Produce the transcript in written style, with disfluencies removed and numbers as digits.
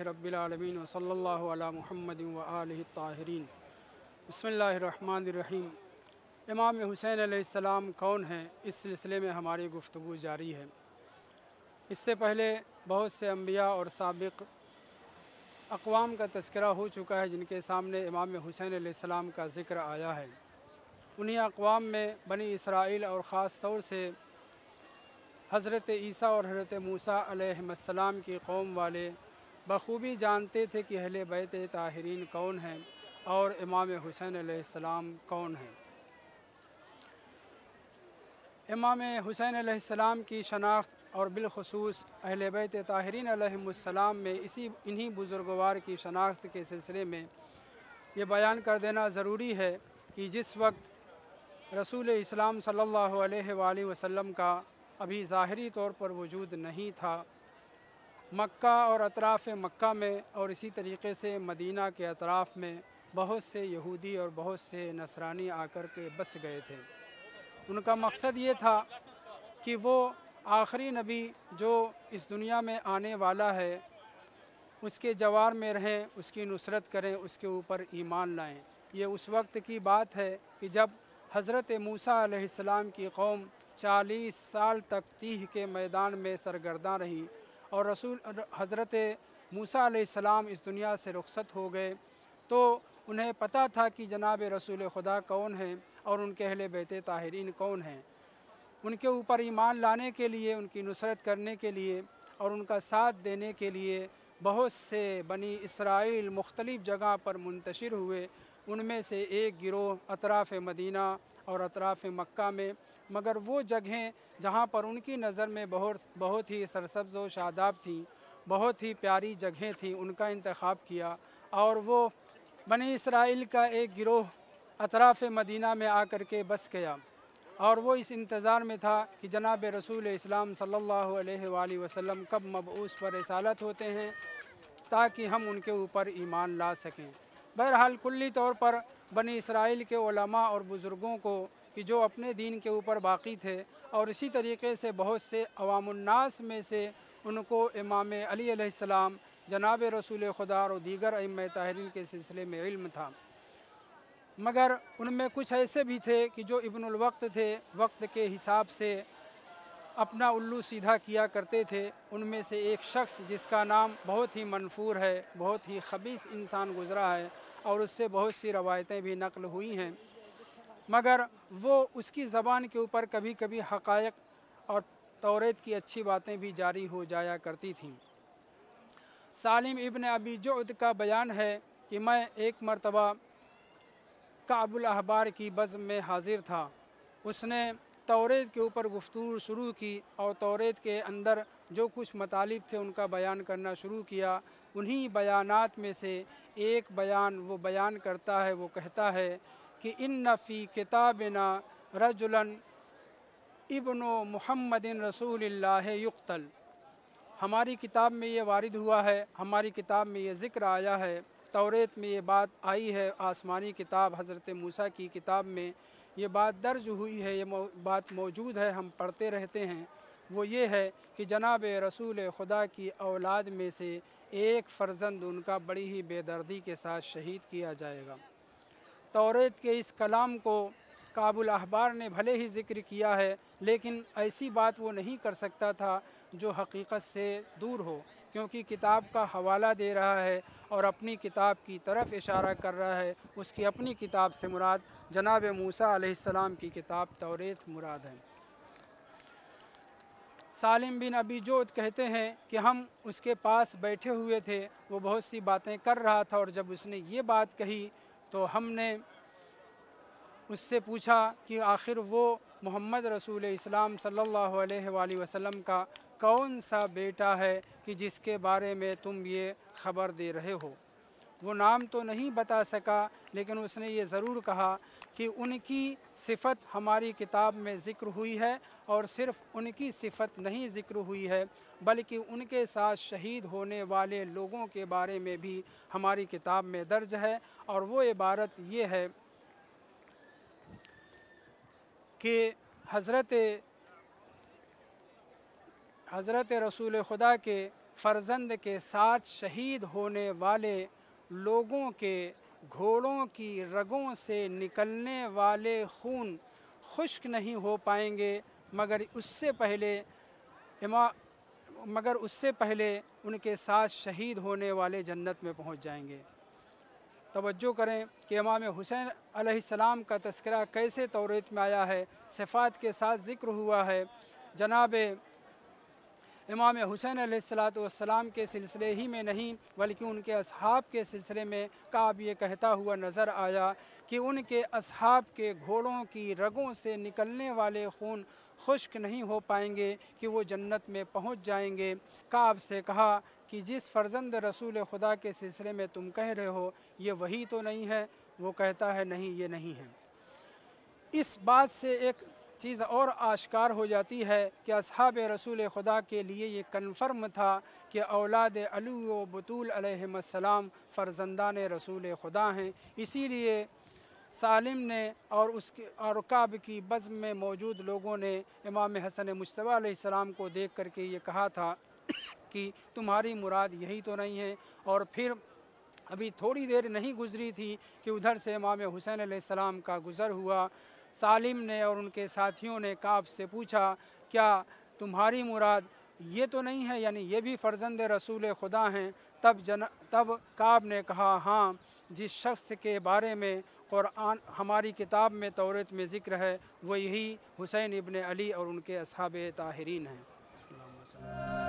रब्बिल आलमीन व सल्लल्लाहु अला मुहम्मदिन व आलिहि ताहिरीन। बिस्मिल्लाहिर्रहमानिर्रहीम। इमाम हुसैन अलैहिस्सलाम कौन हैं, इस सिलसिले में हमारी गुफ्तगू जारी है। इससे पहले बहुत से अम्बिया और साबिक़ अक़वाम का तज़किरा हो चुका है जिनके सामने इमाम हुसैन अलैहिस्सलाम का ज़िक्र आया है। उन्हीं अक़वाम में बनी इसराइल और ख़ास तौर से हज़रत ईसा और हज़रत मूसा अलैहिस्सलाम की कौम वाले बख़ूबी जानते थे कि अहले बैत ताहिरीन कौन हैं और इमाम हुसैन अलैहिस्सलाम कौन हैं। इमाम हुसैन अलैहिस्सलाम की शनाख्त और बिलख़ुसूस अहले बैत ताहिरीन अलैहिमुस्सलाम में इन्हीं बुज़ुर्गवार की शनाख्त के सिलसिले में ये बयान कर देना ज़रूरी है कि जिस वक्त रसूल इस्लाम सल्लल्लाहु अलैहि वसल्लम का अभी ज़ाहिरी तौर पर वजूद नहीं था, मक्का और अतराफ़ मक्का में और इसी तरीक़े से मदीना के अतराफ़ में बहुत से यहूदी और बहुत से नसरानी आकर के बस गए थे। उनका मकसद ये था कि वो आखिरी नबी जो इस दुनिया में आने वाला है उसके जवार में रहें, उसकी नुसरत करें, उसके ऊपर ईमान लाएं। ये उस वक्त की बात है कि जब हज़रत मूसा अलैहिस्सलाम की कौम 40 साल तक तीह के मैदान में सरगर्दा रही और हज़रत मूसा अलैहिस्सलाम इस दुनिया से रुखसत हो गए, तो उन्हें पता था कि जनाब रसूल खुदा कौन हैं और उनके अहले बैत ताहिरीन कौन हैं। उनके ऊपर ईमान लाने के लिए, उनकी नुसरत करने के लिए और उनका साथ देने के लिए बहुत से बनी इसराइल मुख्तलिफ़ जगह पर मुंतशिर हुए। उनमें से एक गिरोह अतराफ़ मदीना और अतराफ़ मक्का में, मगर वो जगहें जहाँ पर उनकी नज़र में बहुत ही सरसब्ज़ व शादाब थी, बहुत ही प्यारी जगहें थीं, उनका इंतखाब किया और वो बनी इसराइल का एक गिरोह अतराफ़ मदीना में आकर के बस गया और वो इस इंतज़ार में था कि जनाब रसूल इस्लाम सल्लल्लाहु अलैहि वसल्लम कब मबऊस पर रिसालत होते हैं ताकि हम उनके ऊपर ईमान ला सकें। बहरहाल कुल्ली तौर पर बनी इसराइल के उलमा और बुज़ुर्गों को कि जो अपने दीन के ऊपर बाक़ी थे और इसी तरीक़े से बहुत से अवामुन्नास में से उनको इमाम अली अलैहिस्सलाम, जनाब रसूल खुदा और दीगर अइम्मा ताहिरीन के सिलसिले में इल्म था, मगर उनमें कुछ ऐसे भी थे कि जो इब्नुल वक्त थे, वक्त के हिसाब से अपना उल्लू सीधा किया करते थे। उनमें से एक शख्स जिसका नाम बहुत ही मनफूर है, बहुत ही खबीस इंसान गुज़रा है और उससे बहुत सी रवायतें भी नक़ल हुई हैं, मगर वो उसकी ज़बान के ऊपर कभी कभी हक़ाइक़ और तौरेत की अच्छी बातें भी जारी हो जाया करती थीं। सालिम इब्न अबी जुअद का बयान है कि मैं एक मरतबा काबुल अहबार की बज़्म में हाज़िर था। उसने तौरेत के ऊपर गुफ्तगू शुरू की और तौरेत के अंदर जो कुछ मतालिब थे उनका बयान करना शुरू किया। उन्हीं बयानात में से एक बयान वो बयान करता है, वो कहता है कि इन्ना फ़ी किताबिना रजुलन इब्नो मुहम्मदिन रसूलिल्लाह युक़्तल। हमारी किताब में ये वारिद हुआ है, हमारी किताब में ये ज़िक्र आया है, तौरेत में ये बात आई है, आसमानी किताब हज़रत मूसा की किताब में ये बात दर्ज हुई है, ये बात मौजूद है, हम पढ़ते रहते हैं। वो ये है कि जनाब रसूल खुदा की औलाद में से एक फ़र्जंद उनका बड़ी ही बेदर्दी के साथ शहीद किया जाएगा। तौरेत के इस कलाम को काबुल अहबार ने भले ही ज़िक्र किया है, लेकिन ऐसी बात वो नहीं कर सकता था जो हकीकत से दूर हो, क्योंकि किताब का हवाला दे रहा है और अपनी किताब की तरफ इशारा कर रहा है। उसकी अपनी किताब से मुराद जनाब मूसा अलैहिस्सलाम की किताब तौरेत मुराद है। सालिम बिन अबी जोद कहते हैं कि हम उसके पास बैठे हुए थे, वो बहुत सी बातें कर रहा था और जब उसने ये बात कही तो हमने उससे पूछा कि आखिर वो मोहम्मद रसूल इस्लाम सल्लल्लाहु अलैहि वसल्लम का कौन सा बेटा है कि जिसके बारे में तुम ये ख़बर दे रहे हो। वो नाम तो नहीं बता सका, लेकिन उसने ये ज़रूर कहा कि उनकी सिफ़त हमारी किताब में ज़िक्र हुई है और सिर्फ़ उनकी सिफ़त नहीं ज़िक्र हुई है, बल्कि उनके साथ शहीद होने वाले लोगों के बारे में भी हमारी किताब में दर्ज है। और वो इबारत ये है कि हज़रत रसूल खुदा के फर्जंद के साथ शहीद होने वाले लोगों के घोड़ों की रगों से निकलने वाले खून खुश्क नहीं हो पाएंगे मगर उससे पहले उनके साथ शहीद होने वाले जन्नत में पहुंच जाएंगे। तवज्जो करें कि इमाम हुसैन अलैहिस्सलाम का तज़किरा कैसे तौरात में आया है, सिफ़ात के साथ ज़िक्र हुआ है। जनाब इमाम हुसैन अलैहिस्सलाम के सिलसिले ही में नहीं बल्कि उनके असहाब के सिलसिले में काब ये कहता हुआ नज़र आया कि उनके असहाब के घोड़ों की रगों से निकलने वाले खून खुश्क नहीं हो पाएंगे कि वो जन्नत में पहुंच जाएंगे। काब से कहा कि जिस फ़र्जंद रसूल खुदा के सिलसिले में तुम कह रहे हो ये वही तो नहीं है? वो कहता है नहीं, ये नहीं है। इस बात से एक चीज़ और आश्कार हो जाती है कि असहाब रसूल खुदा के लिए ये कन्फर्म था कि औलाद अली व बतूल अलैहिस्सलाम फ़र्जंदान रसूल खुदा हैं। इसीलिए सालिम ने और काब की बज़्म में मौजूद लोगों ने इमाम हसन मुज्तबा अलैहिस्सलाम को देख करके ये कहा था कि तुम्हारी मुराद यही तो नहीं है। और फिर अभी थोड़ी देर नहीं गुज़री थी कि उधर से इमाम हुसैन अलैहिस्सलाम का गुज़र हुआ। सालिम ने और उनके साथियों ने काब से पूछा क्या तुम्हारी मुराद ये तो नहीं है, यानी ये भी फ़र्जंद रसूल खुदा हैं? तब काब ने कहा हाँ, जिस शख्स के बारे में कुरान हमारी किताब में तौरात में ज़िक्र है वो यही हुसैन इब्न अली और उनके असहाब ताहिरीन हैं।